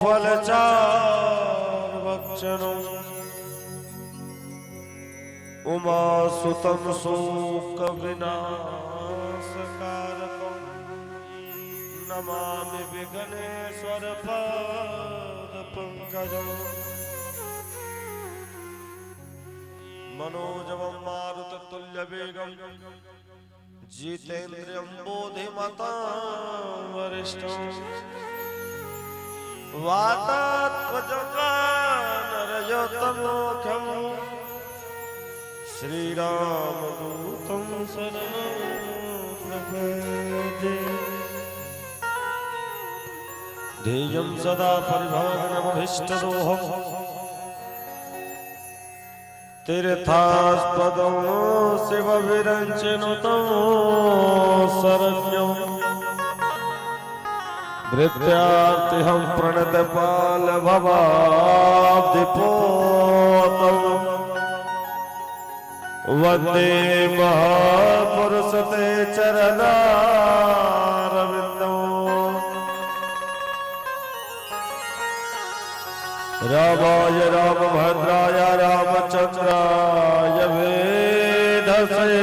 फलचार वक्षणम् उमासुतं शोकविनाशकारकम् नमामि विघ्नेश्वर पादपङ्कजम् मनोजवं मारुततुल्यवेगं जितेन्द्रियं बोधिमतां वरिष्ठम् वातात्मजगानरयतमोखम् श्रीरामदूतं शरणं प्रपद्ये ध्येयं सदा परिभावनमभीष्टदोहम् तीर्थास्पदं शिवविरञ्चिनुतं शरण्यम् भृत्यार्तिहं प्रणतपाल भवाब्धिपोतम् वन्दे महापुरुष ते चरणारविन्दम् रामाय रामभद्राय रामचन्द्राय वेधसे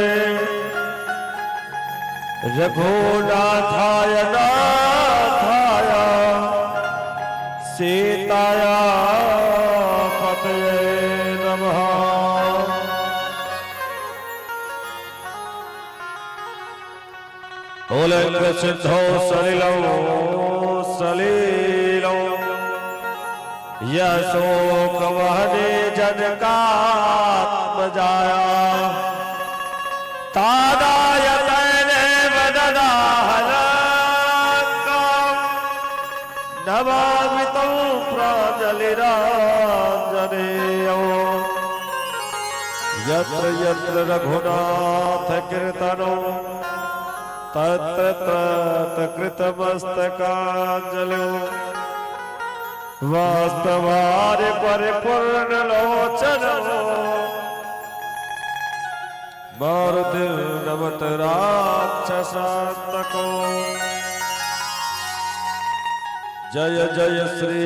रघुनाथाय नाथाय सीताया पतये नमः। उल्लंघ सिद्धो सलिलो सलीलो यशोकवहने जनकात्मजाया तादाय नमामि तं प्राञ्जलिराञ्जनेयो यत्र यत्र रघुनाथ कीर्तनो तत्र तत्र कृतमस्तकाञ्जलो वास्तवारि परिपूर्णलोचनो मारुतिर्नमत राक्षसान्तको जय जय श्री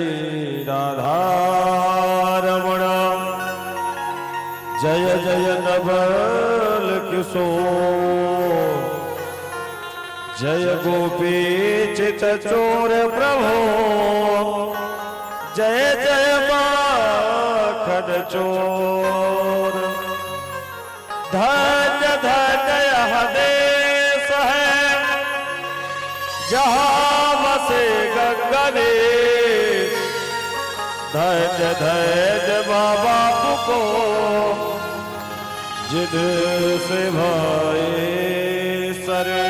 राधारमण जय जय नवल किशोर जय गोपी चित चोर प्रभो जय जय माखन चोर धन्य धन्य यह देश है जहाँ बसे गंगने धन्य धन्य बाबा को जिनसे भाई सरे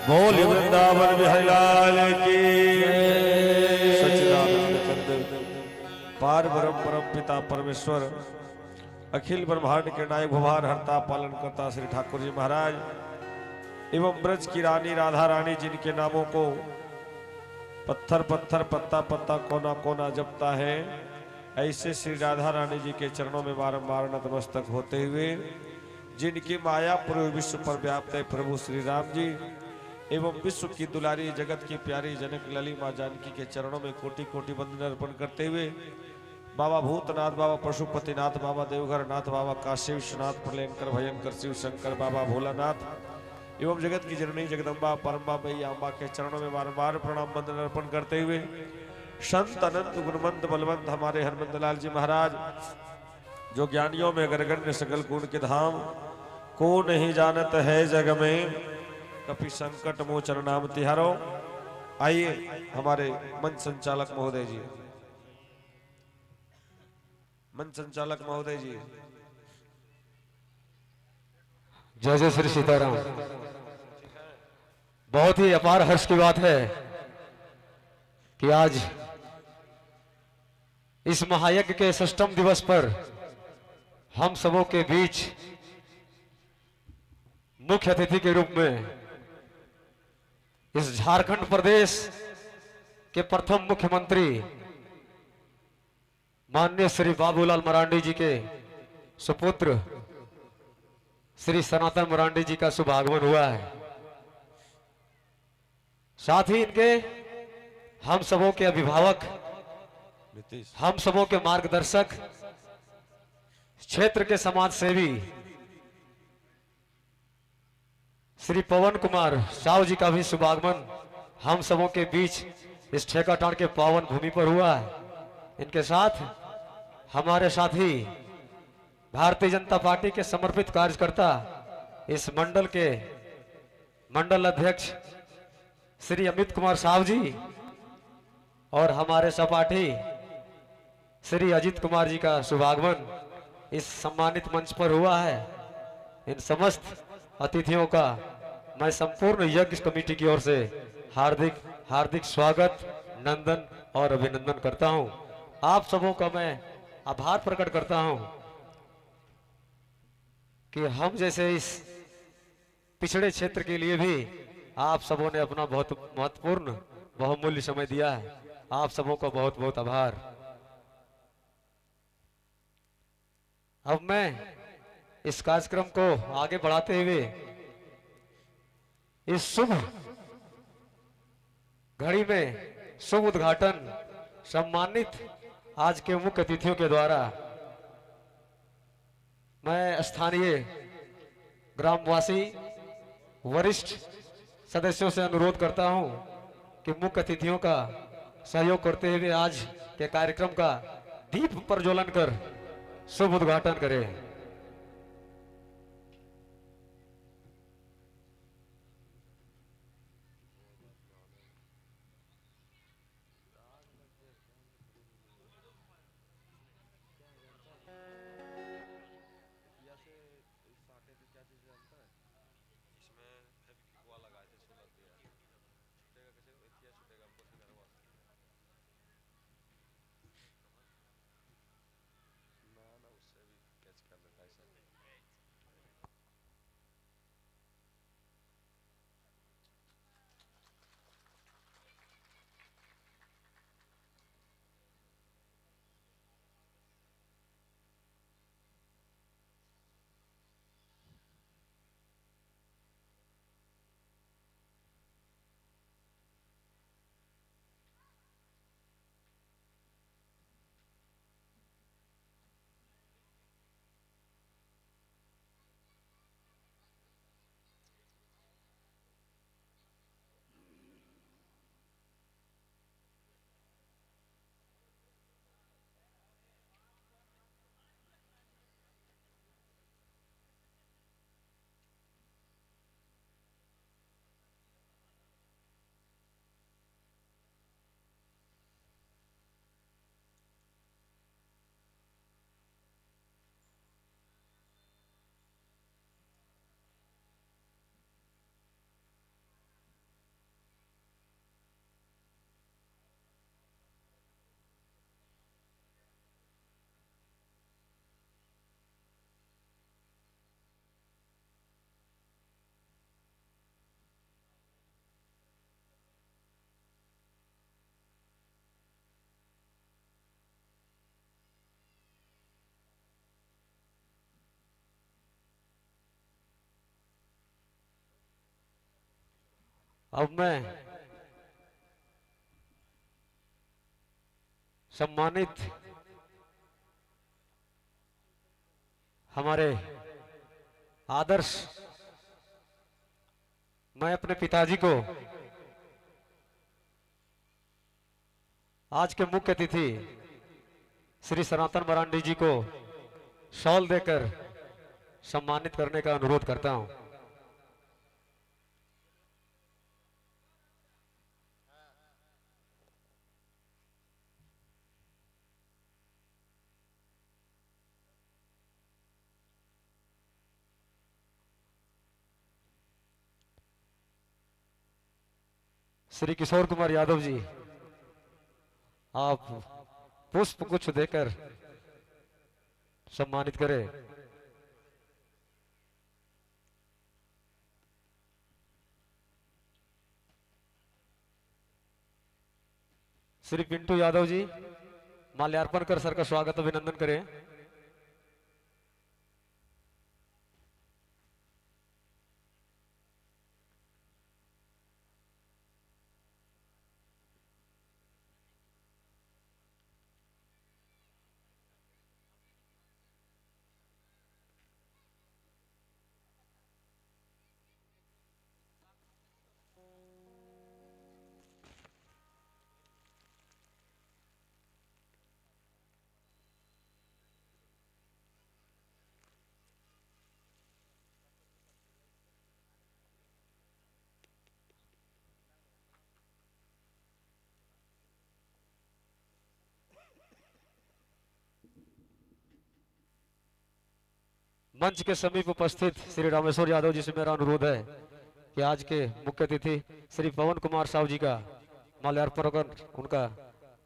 बोल वृंदावन बिहारी लाल की सच्चिदानंद पार ब्रह्म परम पिता परमेश्वर अखिल ब्रह्मांड के नायक भुवान हरता पालन करता श्री ठाकुर जी महाराज एवं ब्रज की रानी राधा रानी जिनके नामों को पत्थर पत्थर पत्ता पत्ता कोना कोना जपता है, ऐसे श्री राधा रानी जी के चरणों में बारंबार नतमस्तक होते हुए जिनकी माया पूरे विश्व पर व्याप्त है प्रभु श्री राम जी एवं विश्व की दुलारी जगत की प्यारी जनक लली माँ जानकी के चरणों में कोटि कोटि वंदन अर्पण करते हुए बाबा भूतनाथ, बाबा पशुपतिनाथ, बाबा देवघर नाथ, बाबा काशी विश्वनाथ, प्रलयंकर भयंकर शिव शंकर, बाबा भोलानाथ एवं जगत की जननी जगदम्बा परम्बा मैया अम्बा के चरणों में बारंबार प्रणाम वंदन अर्पण करते हुए संत अनंत गुणवंत बलवंत हमारे हरमंदलाल जी महाराज जो ज्ञानियों में अग्रगण्य सकल गुण के धाम को नहीं जानत है जग में कपि संकट मोचन नाम तिहारो। आइए हमारे मंच संचालक महोदय जी, मंच संचालक महोदय जी। जय जय श्री सीताराम। बहुत ही अपार हर्ष की बात है कि आज इस महायज्ञ के षष्ठम दिवस पर हम सबों के बीच मुख्य अतिथि के रूप में इस झारखंड प्रदेश के प्रथम मुख्यमंत्री माननीय श्री बाबूलाल मरांडी जी के सुपुत्र श्री सनातन मरांडी जी का शुभ आगमन हुआ है। साथ ही इनके हम सबों के अभिभावक, नीतीश हम सबों के मार्गदर्शक, क्षेत्र के समाज सेवी श्री पवन कुमार साहू जी का भी शुभागमन हम सबों के बीच इस ठेकाटाण के पावन भूमि पर हुआ है। इनके साथ हमारे साथी भारतीय जनता पार्टी के समर्पित कार्यकर्ता इस मंडल के मंडल अध्यक्ष श्री अमित कुमार साहू जी और हमारे सहपाठी श्री अजीत कुमार जी का शुभागमन इस सम्मानित मंच पर हुआ है। इन समस्त अतिथियों का मैं संपूर्ण यज्ञ कमेटी की ओर से हार्दिक हार्दिक स्वागत, नंदन और अभिनंदन करता हूं। आप सबों का मैं आभार प्रकट करता हूं कि हम जैसे इस पिछड़े क्षेत्र के लिए भी आप सबों ने अपना बहुत महत्वपूर्ण बहुमूल्य समय दिया है। आप सबों का बहुत बहुत आभार। अब मैं इस कार्यक्रम को आगे बढ़ाते हुए इस शुभ घड़ी में शुभ उद्घाटन सम्मानित आज के मुख्य अतिथियों के द्वारा मैं स्थानीय ग्रामवासी वरिष्ठ सदस्यों से अनुरोध करता हूं कि मुख्य अतिथियों का सहयोग करते हुए आज के कार्यक्रम का दीप प्रज्वलन कर शुभ उद्घाटन करें। अब मैं सम्मानित हमारे आदर्श, मैं अपने पिताजी को आज के मुख्य अतिथि श्री सनातन मरांडी जी को शॉल देकर सम्मानित करने का अनुरोध करता हूं। श्री किशोर कुमार यादव जी, आप पुष्प गुच्छ देकर सम्मानित करें। श्री पिंटू यादव जी, माल्यार्पण कर सर का स्वागत अभिनंदन करें। मंच के समीप उपस्थित श्री रामेश्वर यादव जी से मेरा अनुरोध है कि आज के मुख्य अतिथि श्री पवन कुमार साहू जी का माल्यार्पण कर उनका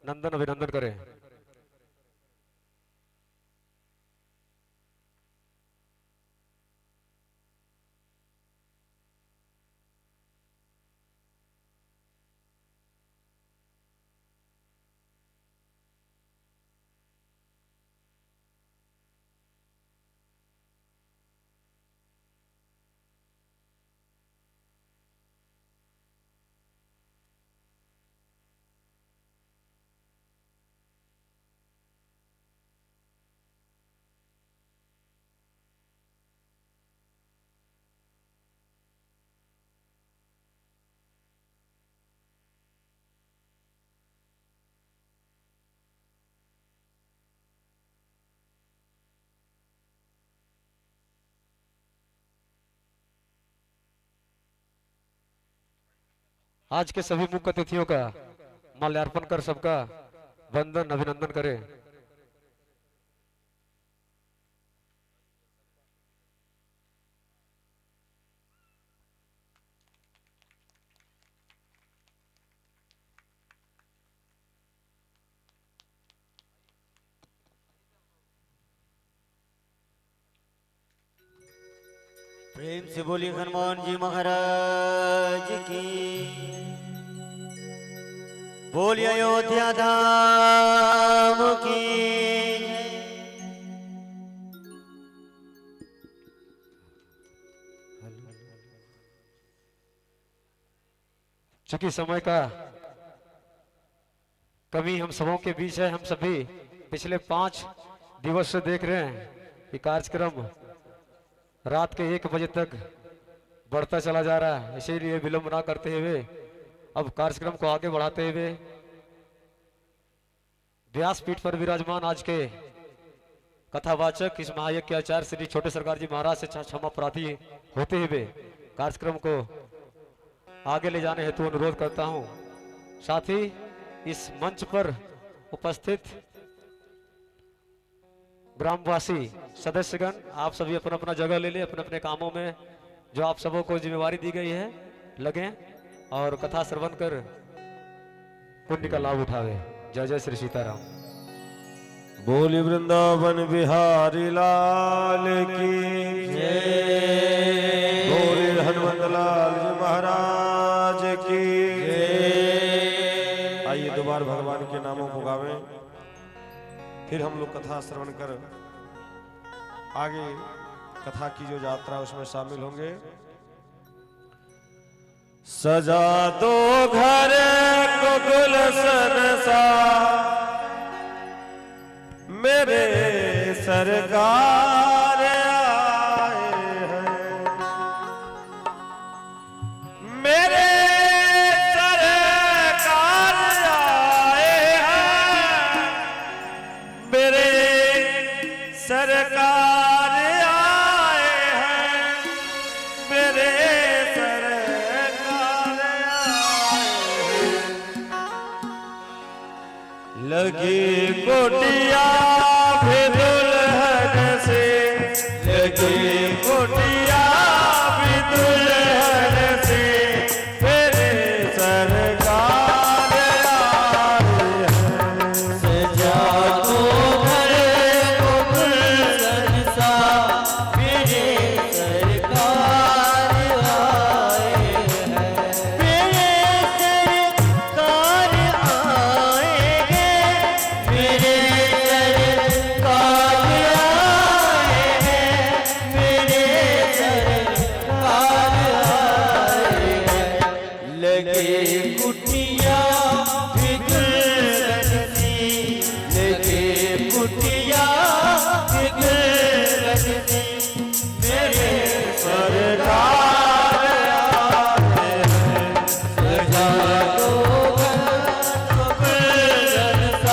नंदन अभिनंदन करें। आज के सभी मुख्य अतिथियों का माल्यार्पण कर सबका वंदन अभिनंदन करें। प्रेम से बोलिए हनुमान जी महाराज की, बोलिए अयोध्या धाम की। चूंकि समय का कमी हम सबों के बीच है, हम सभी पिछले 5 दिवस से देख रहे हैं कि कार्यक्रम रात के 1 बजे तक बढ़ता चला जा रहा है। इसीलिए विलंब ना करते हुए अब कार्यक्रम को आगे बढ़ाते हुए व्यासपीठ पर विराजमान आज के कथावाचक इस महायज्ञ के आचार्य श्री छोटे सरकार जी महाराज से क्षमा प्रार्थी होते हुए कार्यक्रम को आगे ले जाने हेतु अनुरोध करता हूं। साथ ही इस मंच पर उपस्थित ग्रामवासी सदस्यगण, आप सभी अपना अपना जगह ले ले, अपने अपने कामों में जो आप सबों को जिम्मेवारी दी गई है लगे और कथा श्रवण कर पुण्य का लाभ उठावे। जय जय श्री सीताराम। बोली वृंदावन बिहारी लाल की जय। बोली हनुमत लाल जी महाराज की जय। आइए दोबारा भगवान के नामों को गावें, फिर हम लोग कथा श्रवण कर आगे कथा की जो यात्रा उसमें शामिल होंगे। सजा दो घर को गुलशन सा मेरे सरकार आए हैं, मेरे सरकार आए हैं, मेरे सरकार आए हैं, मेरे सरकार आए हैं। लगी कोटिया भी दुल्हन से, लगी कोटिया भी दुल्हन से, मेरे सरकार आए हैं। सजा दो घर को गुलशन सा, मेरे सरकार आए हैं, मेरे सरकार आएंगे, मेरे सरकार आएंगे, मेरे सरकार आएंगे। लगे कुटिया भी गुलशन सी, लगे कुटिया भी गुलशन सी, मेरे सरकार आए हैं। सजा दो घर को गुलशन सा,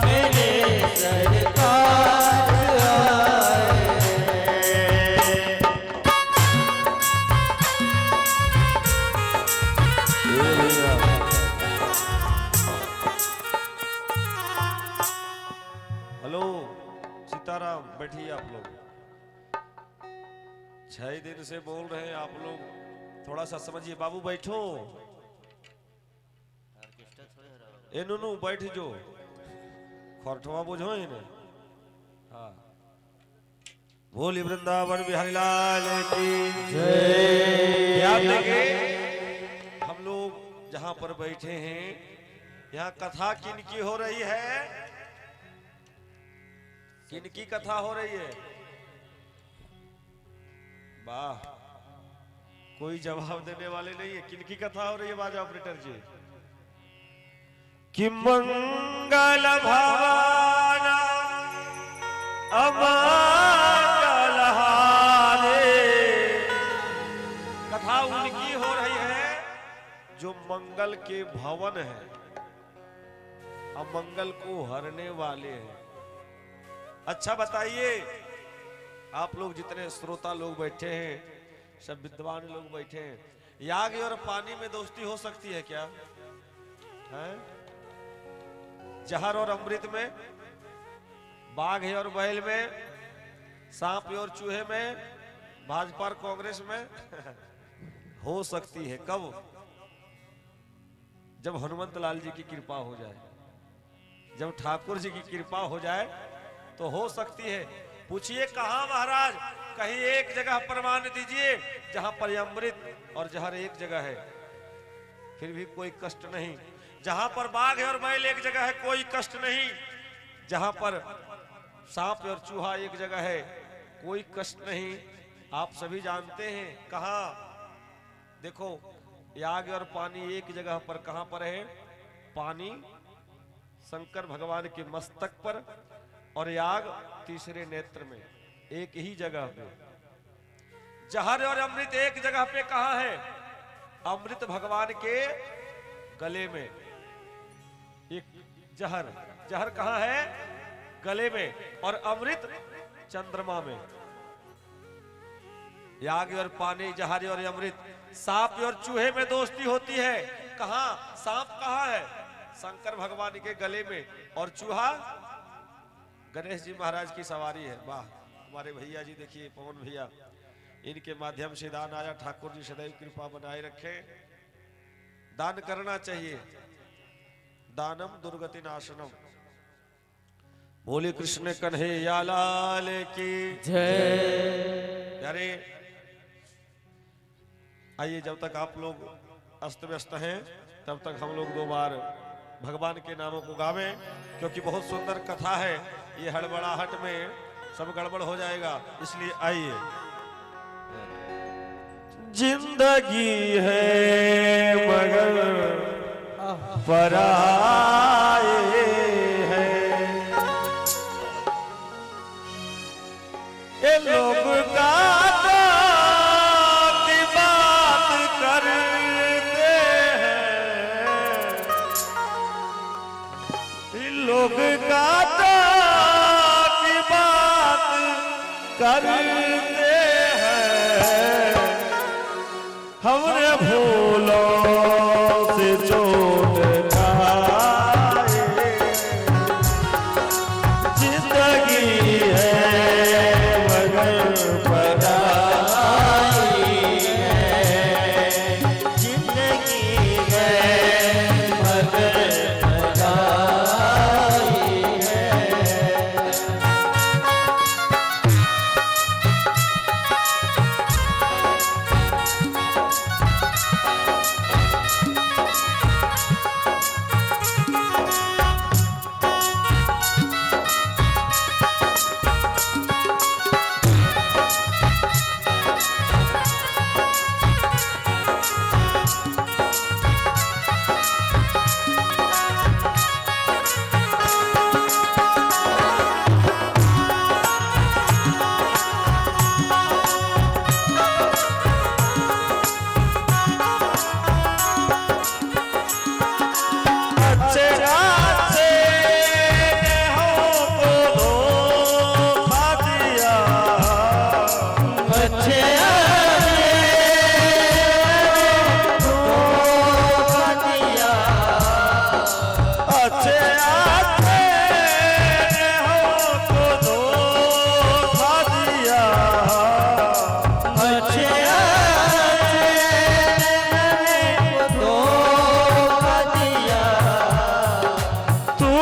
मेरे सरकार आए हैं। हेलो सीताराम, बैठिए आप लोग। 6 दिन से बोल रहे हैं आप लोग, थोड़ा सा समझिए। बाबू बैठो, ए नुनू बैठ जो, खरठवा बुझो ही ना। हाँ, बोली वृंदावन बिहारी लाल की जय। याद देंगे हम लोग जहां पर बैठे हैं, यहाँ कथा किनकी हो रही है? किनकी कथा हो रही है? वाह, कोई जवाब देने वाले नहीं है। किनकी कथा हो रही है बाजा ऑपरेटर जी? कि मंगल भावना अमंगल हारे। कथा उनकी हो रही है जो मंगल के भवन है, अमंगल को हरने वाले हैं। अच्छा बताइए, आप लोग जितने श्रोता लोग बैठे हैं, सब विद्वान लोग बैठे हैं, याग और पानी में दोस्ती हो सकती है क्या? है? जहर और अमृत में, बाघ और बैल में, सांप और चूहे में, भाजपा और कांग्रेस में हो सकती है। कब? जब हनुमंत लाल जी की कृपा हो जाए, जब ठाकुर जी की कृपा हो जाए तो हो सकती है। पूछिए कहां महाराज? कहीं एक जगह प्रमाण दीजिए जहां पर अमृत और जहर एक जगह है, फिर भी कोई कष्ट नहीं। जहां पर बाघ और बैल एक जगह है, कोई कष्ट नहीं। जहां पर सांप और चूहा एक जगह है, कोई कष्ट नहीं। आप सभी जानते हैं कहां? देखो, याग और पानी एक जगह पर कहां पर है? पानी शंकर भगवान के मस्तक पर और याग तीसरे नेत्र में, एक ही जगह पे। जहर और अमृत एक जगह पे कहां है? अमृत भगवान के गले में। एक जहर, जहर कहां है? गले में। और अमृत चंद्रमा में। याग और पानी, जहर और अमृत। सांप और चूहे में दोस्ती होती है। कहां? सांप कहां है? शंकर भगवान के गले में। और चूहा गणेश जी महाराज की सवारी है। वाह, हमारे भैया जी देखिए, पवन भैया, इनके माध्यम से दान आया। ठाकुर जी सदैव कृपा बनाए रखे। दान करना चाहिए, दानम दुर्गति नाशनम। बोले कृष्ण कन्हैया लाल की जय। अरे आइए, जब तक आप लोग अस्त व्यस्त हैं तब तक हम लोग 2 बार भगवान के नामों को गावें, क्योंकि बहुत सुंदर कथा है। ये हड़बड़ाहट में सब गड़बड़ हो जाएगा, इसलिए आइए। जिंदगी है मगर पराए है, ये लोग गाता की बात करते हैं, लोग गाता की बात करते हैं। हमने भूलों से चोट खाए, जिंदगी है मगर पराई है, जिंदगी है मगर पराई है।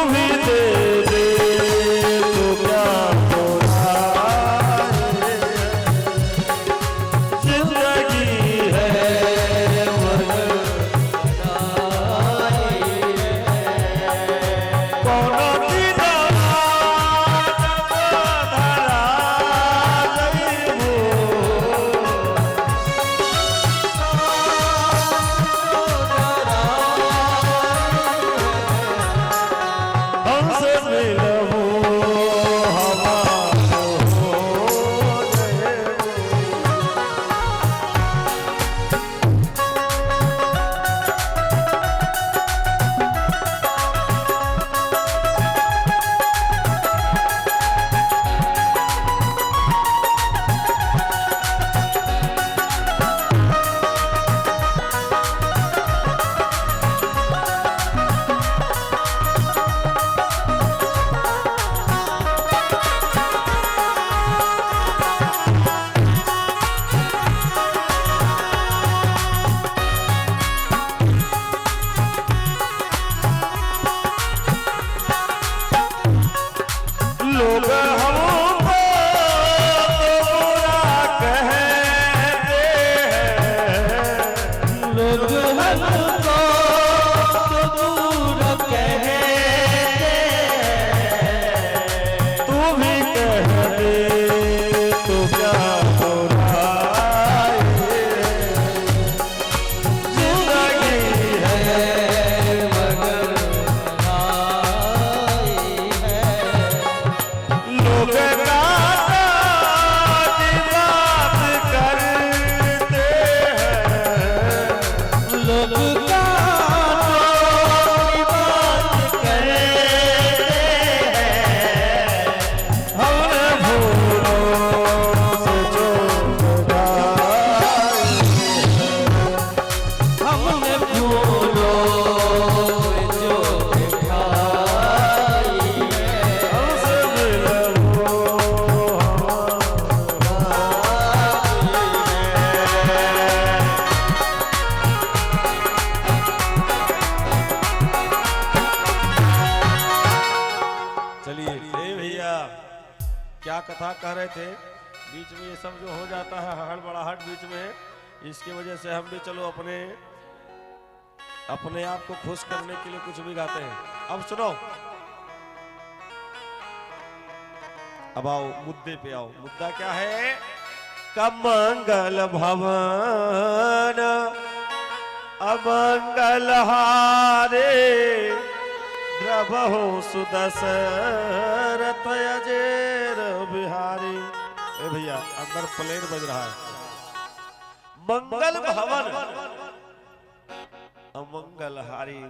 भी दे दे तो क्या होता है, जिंदगी है मगर कौन की दवा धरा गई हमसे मिलबो हमारो जय लोग हमको बुरा कहते हैं, लोग हमको बुरा कहते हैं, तू भी कह दे तो क्या बुरा है, जिंदगी है मगर लोग गाता की बात करते हैं, लोग गाता की बात करते हैं, हमने भूलों से जो लगाए हैं, हमने भूलों से जो दिखाई है, हमसे मिलबो चलिए ए भैया क्या कथा कह रहे थे, बीच में ये सब जो हो जाता है हड़बड़ाहट बीच में, इसकी वजह से हम भी चलो अपने आप को खुश करने के लिए कुछ भी गाते हैं। अब सुनो, अब आओ मुद्दे पे आओ। मुद्दा क्या है? कमंगल भवन अमंगल हारे, द्रवहु सुदशरथ अजेर बिहारी। ए भैया अंदर प्लेन बज रहा है। मंगल भवन अमंगल हारी,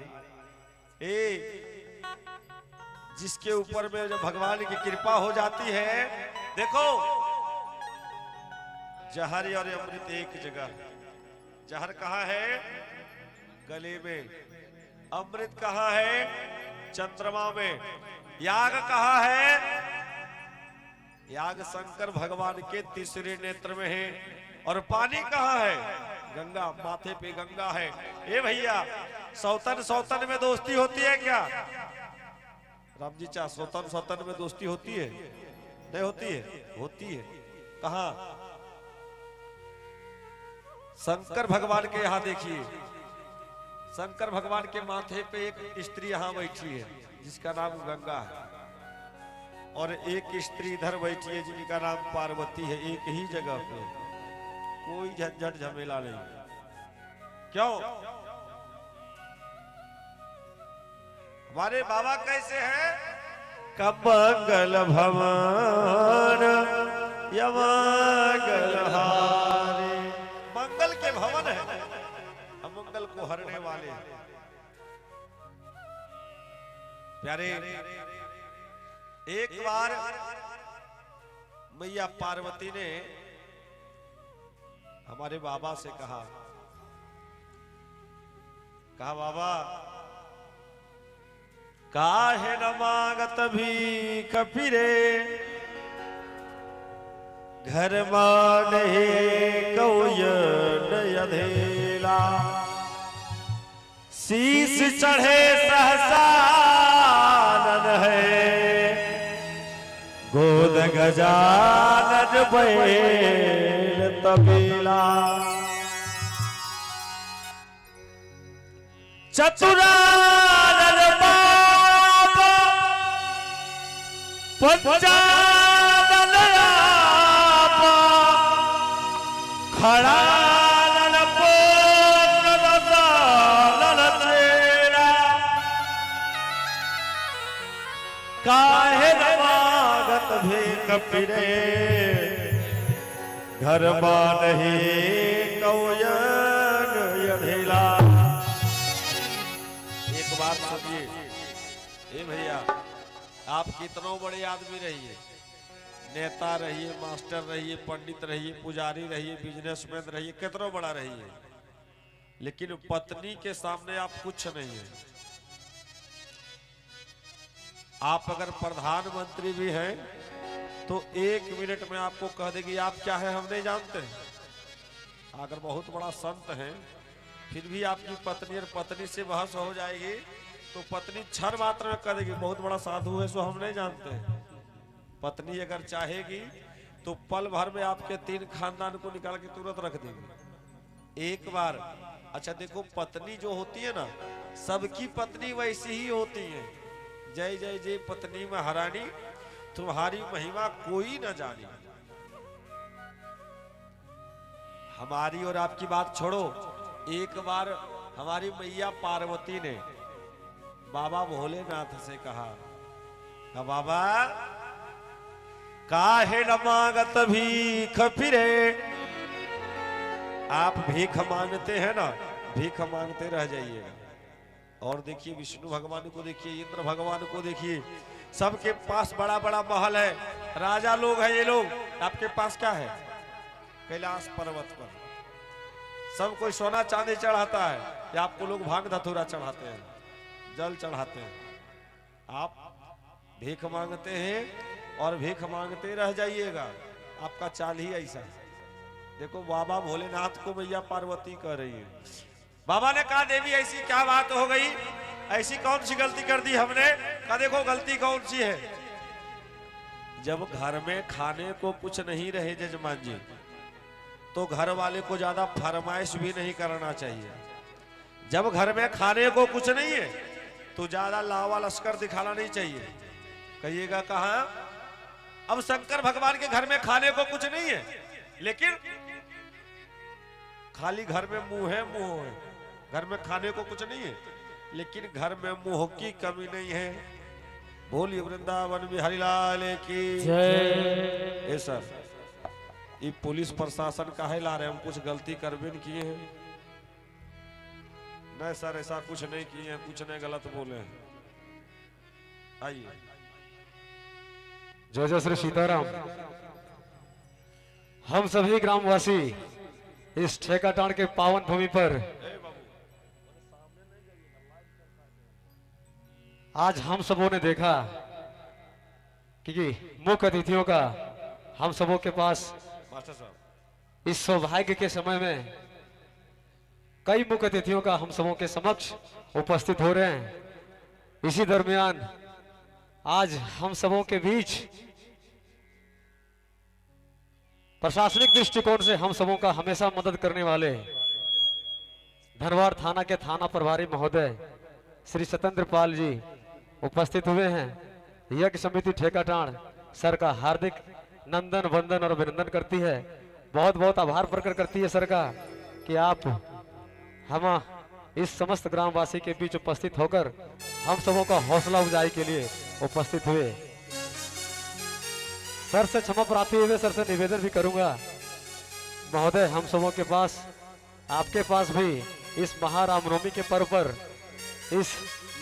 जिसके ऊपर में जब भगवान की कृपा हो जाती है, देखो जहर और अमृत एक जगह। जहर कहाँ है? गले में। अमृत कहाँ है? चंद्रमा में। याग कहाँ है? याग शंकर भगवान के तीसरे नेत्र में है। और पानी कहाँ है? गंगा, माथे पे गंगा है। ए भैया, सौतन सौतन में दोस्ती होती है क्या? राम जी चा, सौतन सौतन में दोस्ती होती है? नहीं होती है? होती है। कहाँ? शंकर भगवान के यहाँ देखिए, शंकर भगवान के माथे पे एक स्त्री यहाँ बैठी है जिसका नाम गंगा है, और एक स्त्री इधर बैठी है जिनका नाम पार्वती है। एक ही जगह पे, कोई झंझट झमेला नहीं। क्यों? हमारे बाबा कैसे हैं? कमंगल भवन यमंगल हारे। मंगल के भवन है, अमंगल को हरने वाले। प्यारे, एक बार मैया पार्वती ने हमारे बाबा से कहा, बाबा काहे न मांगत भी कपिरे, घर माने कौयन अधेला, शीश चढ़े सहसा गजानन बैल तबेला चतुरानन बाबा पंचानन आपा खड़ानन पूर्ण दसानन चेरा काहे नवागत भेक फिरे घर नहीं कौयन यढ़ेला। एक बात सुनिए, ए भैया, आप कितनों बड़े आदमी रहिए, नेता रहिए, मास्टर रहिए, पंडित रहिए, पुजारी रहिए, बिजनेसमैन रहिए, कितनों बड़ा रहिए, लेकिन पत्नी के सामने आप कुछ नहीं है। आप अगर प्रधानमंत्री भी हैं तो 1 मिनट में आपको कह देगी आप क्या है हम नहीं जानते। अगर बहुत बड़ा संत है फिर भी आपकी पत्नी और पत्नी से बहस हो जाएगी तो पत्नी क्षण मात्र में कह देगी बहुत बड़ा साधु है सो हम नहीं जानते। पत्नी अगर चाहेगी तो पल भर में आपके 3 खानदान को निकाल के तुरंत रख देगी एक बार। अच्छा देखो, पत्नी जो होती है ना, सबकी पत्नी वैसी ही होती है। जय जय जय पत्नी महारानी, तुम्हारी महिमा कोई न जानी। हमारी और आपकी बात छोड़ो, एक बार हमारी मैया पार्वती ने बाबा भोलेनाथ से कहा, बाबा काहे न मांगत भीख फिरे। आप भीख मांगते हैं ना, भीख मांगते रह जाइएगा। और देखिए विष्णु भगवान को देखिए, इंद्र भगवान को देखिए, सबके पास बड़ा बड़ा महल है, राजा लोग हैं ये लोग। आपके पास क्या है? कैलाश पर्वत पर सब कोई सोना चांदी चढ़ाता है, या आपको लोग भांग धतूरा चढ़ाते हैं, जल चढ़ाते हैं। आप भीख मांगते हैं और भीख मांगते रह जाइएगा। आपका चाल ही ऐसा है। देखो बाबा भोलेनाथ को मैया पार्वती कह रही है। बाबा ने कहा देवी ऐसी क्या बात हो गई, ऐसी कौन सी गलती कर दी हमने? कहा देखो गलती कौन सी है। जब घर में खाने को कुछ नहीं रहे जजमान जी, तो घर वाले को ज्यादा फरमाइश भी नहीं करना चाहिए। जब घर में खाने को कुछ नहीं है तो ज्यादा लावा लश्कर दिखाना नहीं चाहिए। कहिएगा कहा, अब शंकर भगवान के घर में खाने को कुछ नहीं है, लेकिन खाली घर में मुंह है, मुंह है, घर में खाने को कुछ नहीं है, लेकिन घर में मुंह की कमी नहीं है। बोलिए वृंदावन बिहारी लाल की जय। ए सर, ये पुलिस प्रशासन काहे ला रहे? हम कुछ गलती कर भी नहीं किए हैं। नहीं सर, ऐसा कुछ नहीं किए हैं, कुछ नहीं गलत बोले हैं। आइए। जय जय श्री सीताराम। हम सभी ग्रामवासी इस ठेकाटाण के पावन भूमि पर आज हम सबों ने देखा कि मुख्य अतिथियों का हम सबों के पास मास्टर साहब इस सौभाग्य के समय में कई मुख्य अतिथियों का हम सबों के समक्ष उपस्थित हो रहे हैं। इसी दरमियान आज हम सबों के बीच प्रशासनिक दृष्टिकोण से हम सबों का हमेशा मदद करने वाले धनवार थाना के थाना प्रभारी महोदय श्री सत्येंद्र पाल जी उपस्थित हुए हैं। यज्ञ समिति ठेकाटाण सर का हार्दिक नंदन वंदन और अभिनंदन करती है। बहुत बहुत आभार प्रकट करती है सर का कि आप हम इस समस्त ग्रामवासी के बीच उपस्थित होकर हम सबों का हौसला अफजाई के लिए उपस्थित हुए। सर से क्षमा प्रार्थी हुए सर से निवेदन भी करूंगा महोदय, हम सबों के पास आपके पास भी इस महारामनवमी के पर्व पर, इस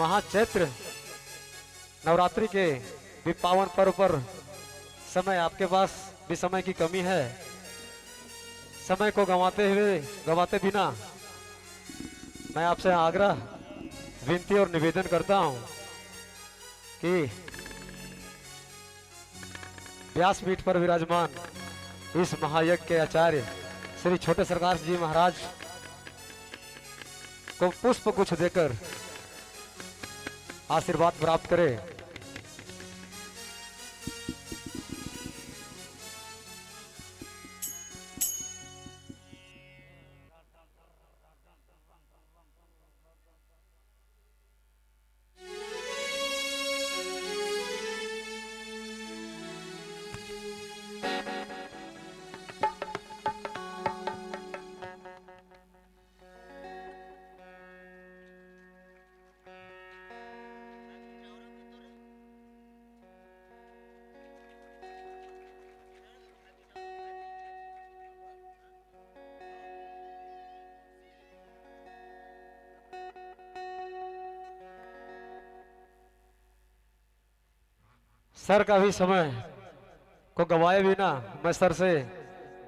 महाचैत्र नवरात्रि के भी पावन पर्व पर समय आपके पास भी समय की कमी है। समय को गंवाते बिना मैं आपसे आग्रह, विनती और निवेदन करता हूं कि व्यासपीठ पर विराजमान इस महायज्ञ के आचार्य श्री छोटे सरकार जी महाराज को पुष्प गुच्छ देकर आशीर्वाद प्राप्त करें। सर का भी समय को गवाए बिना मैं सर से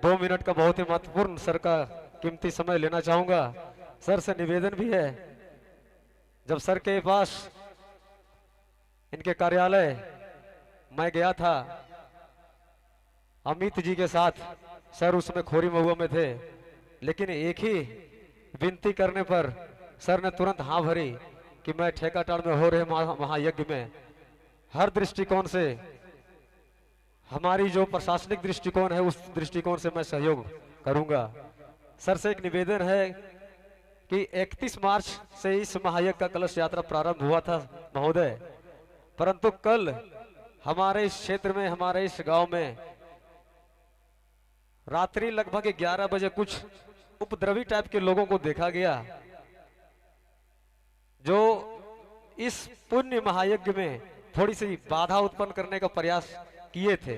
2 मिनट का बहुत ही महत्वपूर्ण सर का कीमती समय लेना चाहूंगा। सर से निवेदन भी है, जब सर के पास इनके कार्यालय मैं गया था अमित जी के साथ, सर उसमें खोरी महुआ में थे, लेकिन एक ही विनती करने पर सर ने तुरंत हाँ भरी कि मैं ठेकाटाड़ में हो रहे महायज्ञ में हर दृष्टिकोण से, हमारी जो प्रशासनिक दृष्टिकोण है उस दृष्टिकोण से मैं सहयोग करूंगा। सर से एक निवेदन है कि 31 मार्च से इस महायज्ञ का कलश यात्रा प्रारंभ हुआ था महोदय, परंतु कल हमारे इस क्षेत्र में, हमारे इस गांव में रात्रि लगभग 11 बजे कुछ उपद्रवी टाइप के लोगों को देखा गया, जो इस पुण्य महायज्ञ में थोड़ी सी बाधा उत्पन्न करने का प्रयास किए थे।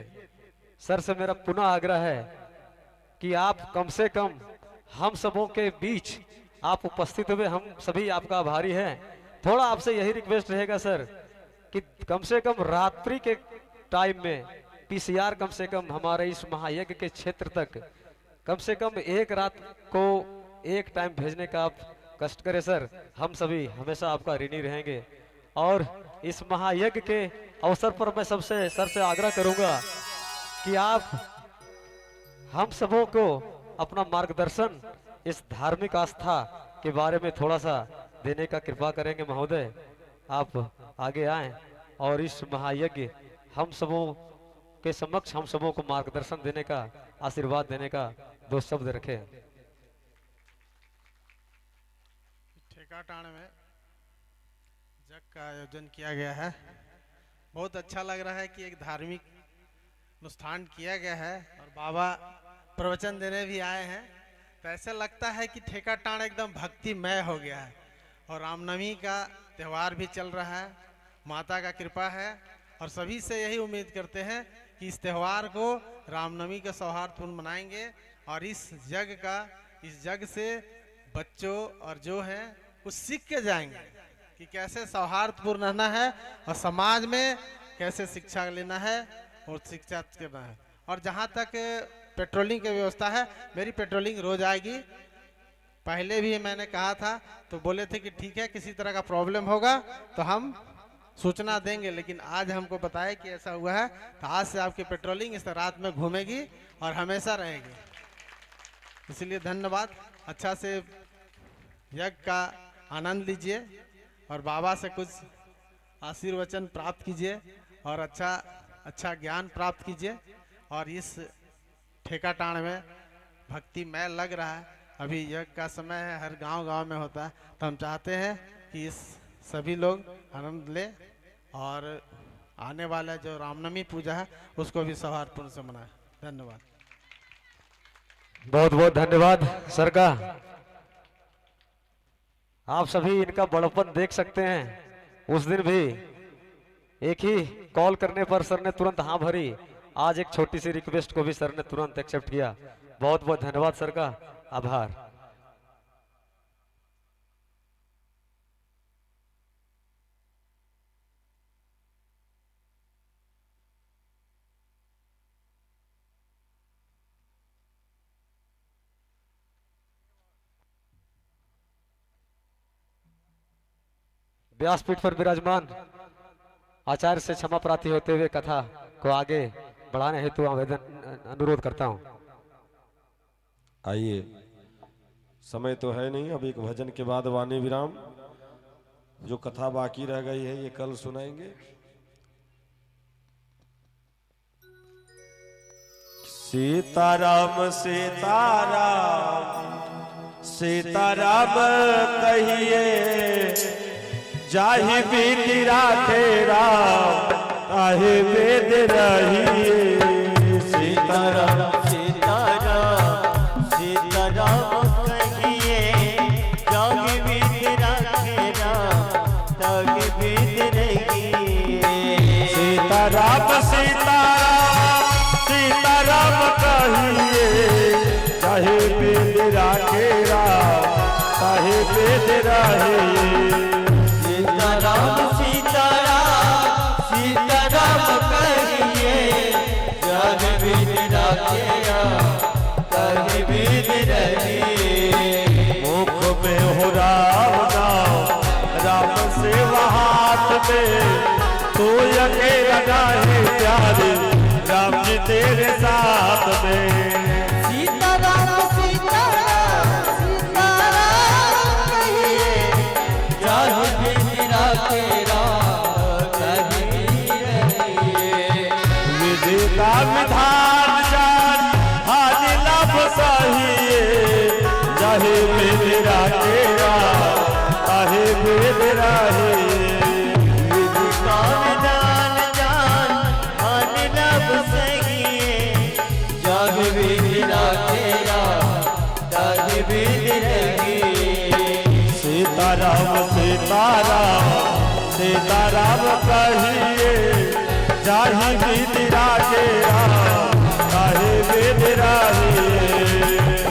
सर से मेरा पुनः आग्रह है कि आप कम से कम हम सबों के बीच आप उपस्थित हुए, हम सभी आपका आभारी हैं। थोड़ा आपसे यही रिक्वेस्ट रहेगा सर कि कम से कम रात्रि के टाइम में पीसीआर कम से कम हमारे इस महायज्ञ के क्षेत्र तक कम से कम एक रात को एक टाइम भेजने का आप कष्ट करें सर। हम सभी हमेशा आपका ऋणी रहेंगे। और इस महायज्ञ के अवसर पर मैं सबसे सर से आग्रह करूंगा कि आप हम सबों को अपना मार्गदर्शन इस धार्मिक आस्था के बारे में थोड़ा सा देने का कृपा करेंगे महोदय। आप आगे आएं और इस महायज्ञ हम सबों के समक्ष हम सबों को मार्गदर्शन देने का, आशीर्वाद देने का 2 शब्द रखें। ठेकाटाण में जग का आयोजन किया गया है। बहुत अच्छा लग रहा है कि एक धार्मिक अनुष्ठान किया गया है और बाबा प्रवचन देने भी आए हैं, तो ऐसा लगता है कि ठेकाटाण एकदम भक्तिमय हो गया है। और रामनवमी का त्यौहार भी चल रहा है, माता का कृपा है और सभी से यही उम्मीद करते हैं कि इस त्यौहार को रामनवमी का सौहार्दपूर्ण मनाएंगे और इस जग से बच्चों और जो हैं कुछ सीख के जाएंगे कि कैसे सौहार्दपूर्ण रहना है और समाज में कैसे शिक्षा लेना है और शिक्षा करना है। और जहाँ तक पेट्रोलिंग की व्यवस्था है, मेरी पेट्रोलिंग रोज आएगी। पहले भी मैंने कहा था तो बोले थे कि ठीक है, किसी तरह का प्रॉब्लम होगा तो हम सूचना देंगे, लेकिन आज हमको बताया कि ऐसा हुआ है, तो आज से आपकी पेट्रोलिंग इस रात में घूमेगी और हमेशा रहेगी। इसलिए धन्यवाद। अच्छा से यज्ञ का आनंद लीजिए और बाबा से कुछ आशीर्वचन प्राप्त कीजिए और अच्छा ज्ञान प्राप्त कीजिए। और इस ठेकाटाण में भक्तिमय लग रहा है। अभी यज्ञ का समय है, हर गांव में होता है, तो हम चाहते हैं कि इस सभी लोग आनंद ले और आने वाला जो रामनवमी पूजा है उसको भी सौहार्दपूर्ण से मनाए। धन्यवाद। बहुत बहुत धन्यवाद सर का। आप सभी इनका बड़प्पन देख सकते हैं। उस दिन भी एक ही कॉल करने पर सर ने तुरंत हाँ भरी। आज एक छोटी सी रिक्वेस्ट को भी सर ने तुरंत एक्सेप्ट किया। बहुत बहुत धन्यवाद सर का, आभार। व्यासपीठ पर विराजमान आचार्य से क्षमा प्रार्थी होते हुए कथा को आगे बढ़ाने हेतु आवेदन अनुरोध करता हूं। आइए, समय तो है नहीं, अब एक भजन के बाद वाणी विराम। जो कथा बाकी रह गई है ये कल सुनाएंगे। सीताराम सीताराम सीताराम कहिए, जाहि विधि राखे राम ताहि वेद रहिए। सीताराम सीताराम सीताराम कहिए, जाहि विधि राखे राम ताहि वेद रहिए। सीताराम सीताराम सीताराम कहिए, चाहे वेद राखे राम ताहि वेद रहिए। सीताराम सीताराम सीताराम कहिए, अकेला जाए प्यारे राम जी तेरे साथ में। सीताराम सीताराम सीताराम कहिए जाहि बिना तेरा कहीं रहिए। विधि का विधान जान हानि लाभ सहिए चाहे मेरा तेरा चाहे मेरा है। विधि का विधान जान हानि लाभ सहिए जाहि बिना तेरा कहीं रहिए। सीताराम सीताराम सीताराम कहिए जाहि बिना तेरा चाहे मेरा है।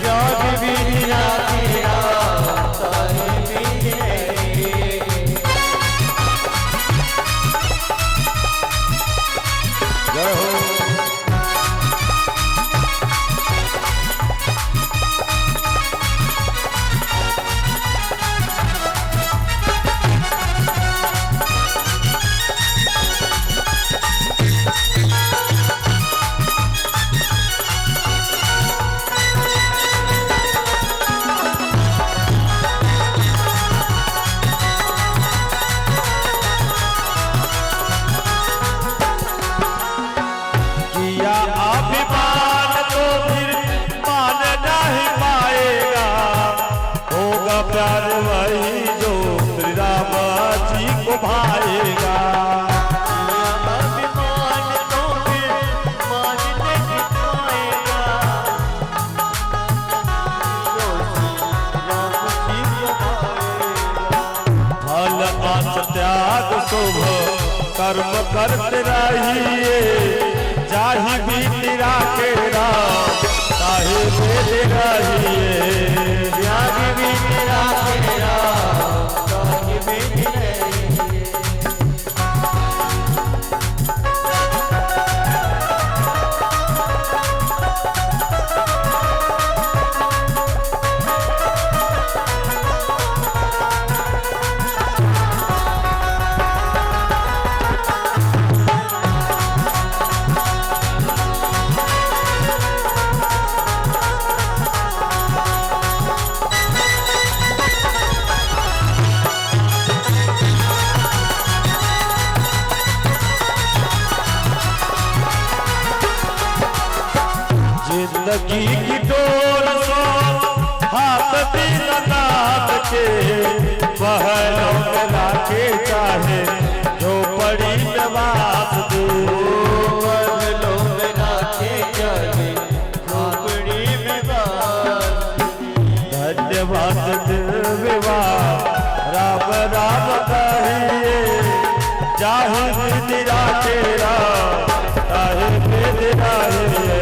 जाहि बिना तेरा कहीं रहिए। जय हो। किया अभिमान तो फिर मान नहीं पाएगा होगा प्यार वही जो श्री राम जी को भाएगा। अभिमान तो फिर मान नहीं पाएगा जो राम जी को भाएगा। फल आस त्याग शुभ कर्म करते रहिए जाहि भी तेरा केरा चाहे मेरे रहिए। जाहि भी तेरा तेरा कहीं भी रहिए। जिंदगी की डोर सो हाथ दिन नाथ के वह लौटना के चाहे जो बड़ी नवाज दे। बदलो बिना के जाने खोपड़ी में बात। धन्यवाद विवाह राम राम कहिए चाहे तेरा तेरा चाहे मेरा है।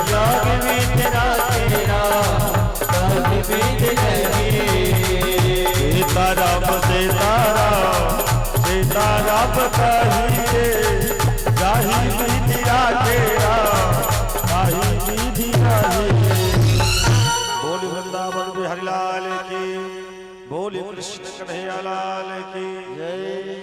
जाहि भी तेरा तेरा कहीं भी रहिए। सीताराम सीताराम सीताराम कहिए जाहि भी तेरा तेरा चाहे मेरा है। बोल वृंदावन बिहारी लाल की बोल कृष्ण कन्हैया लाल की जय।